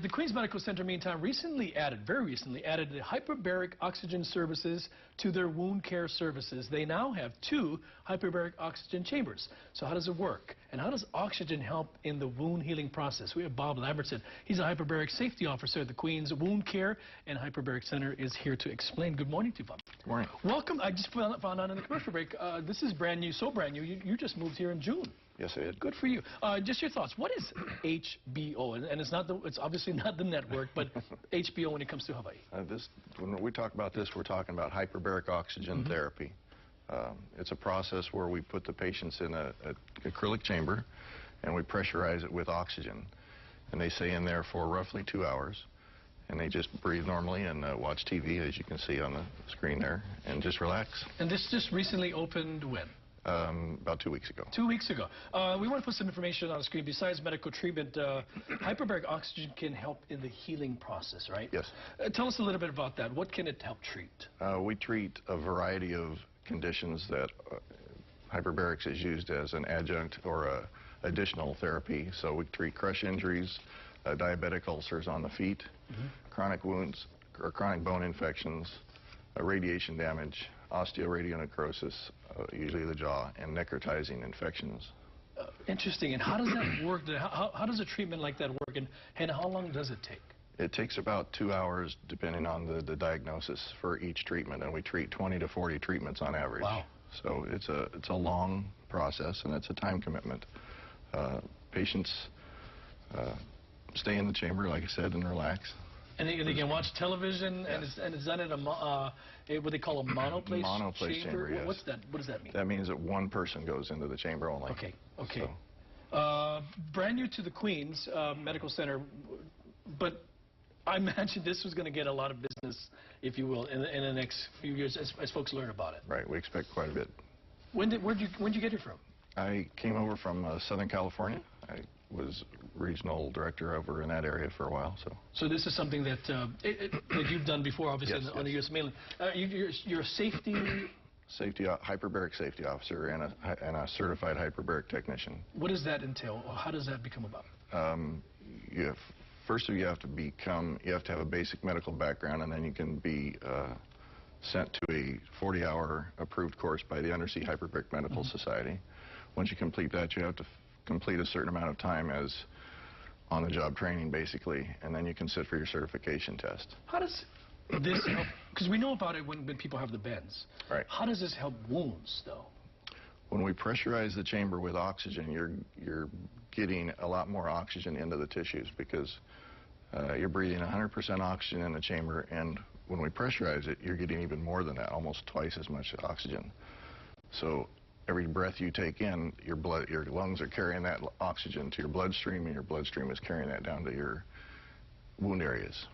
The Queens Medical Center, meantime, very recently added the hyperbaric oxygen services to their wound care services. They now have 2 hyperbaric oxygen chambers. So how does it work? And how does oxygen help in the wound healing process? We have Bob Lambertsen. He's a Hyperbaric Safety Officer at the Queens Wound Care and Hyperbaric Center is here to explain. Good morning to you, Bob. Good morning. Welcome. I just found out in the commercial break, this is brand new, so brand new. You just moved here in June. Yes, I did. Good for you. Just your thoughts. What is Hbot? And it's obviously not the network, but Hbot when it comes to Hawaii. When we talk about this, we're talking about hyperbaric oxygen therapy. It's a process where we put the patients in an acrylic chamber and we pressurize it with oxygen. And they stay in there for roughly 2 hours. And they just breathe normally and watch TV, as you can see on the screen there, and just relax. And this just recently opened when? About 2 weeks ago. 2 weeks ago. We want to put some information on the screen. Besides medical treatment, hyperbaric oxygen can help in the healing process, right? Yes. Tell us a little bit about that. What can it help treat? We treat a variety of conditions that hyperbarics is used as an adjunct or a additional therapy. So we treat crush injuries, diabetic ulcers on the feet, chronic wounds or chronic bone infections, radiation damage, osteoradionecrosis, usually the jaw, and necrotizing infections. Interesting. And how does that work? How does a treatment like that work? And how long does it take? It takes about 2 hours, depending on the diagnosis for each treatment, and we treat 20 to 40 treatments on average. Wow. So it's a long process, and it's a time commitment. Patients stay in the chamber, like I said, and relax. And they can watch television, yes. and it's done in what they call a monoplace chamber. Yes. What's that? What does that mean? That means that one person goes into the chamber only. Okay. So. Brand new to the Queens Medical Center, but I imagine this was going to get a lot of business, if you will, in the next few years as folks learn about it. Right. We expect quite a bit. Where'd you get it from? I came over from Southern California. I was regional director over in that area for a while. So this is something that you've done before, obviously, yes, on the U.S. mainland. You're a hyperbaric safety officer and a certified hyperbaric technician. What does that entail? Or how does that become about? First you have to have a basic medical background, and then you can be sent to a 40-hour approved course by the Undersea Hyperbaric Medical Society. Once you complete that, you have to complete a certain amount of time as on-the-job training, basically, and then you can sit for your certification test. How does this help? Because we know about it when people have the bends. Right. How does this help wounds, though? When we pressurize the chamber with oxygen, you're getting a lot more oxygen into the tissues because you're breathing 100% oxygen in the chamber, and when we pressurize it, you're getting even more than that, almost twice as much oxygen. So every breath you take in, your lungs are carrying that oxygen to your bloodstream, and your bloodstream is carrying that down to your wound areas,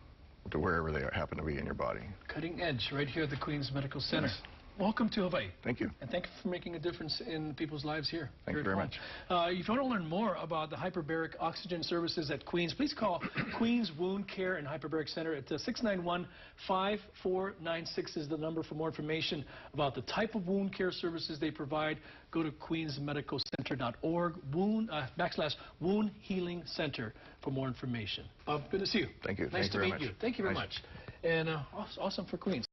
to wherever they happen to be in your body. Cutting edge right here at the Queens Medical Center. Yes. Welcome to Hawaii. Thank you. And thank you for making a difference in people's lives here. Thank you very much. If you want to learn more about the hyperbaric oxygen services at Queens, please call Queens Wound Care and Hyperbaric Center at 691-5496 is the number for more information about the type of wound care services they provide. Go to queensmedicalcenter.org, /wound healing center for more information. Good to see you. Thank you. Nice to meet you. Thank you very much. And awesome for Queens.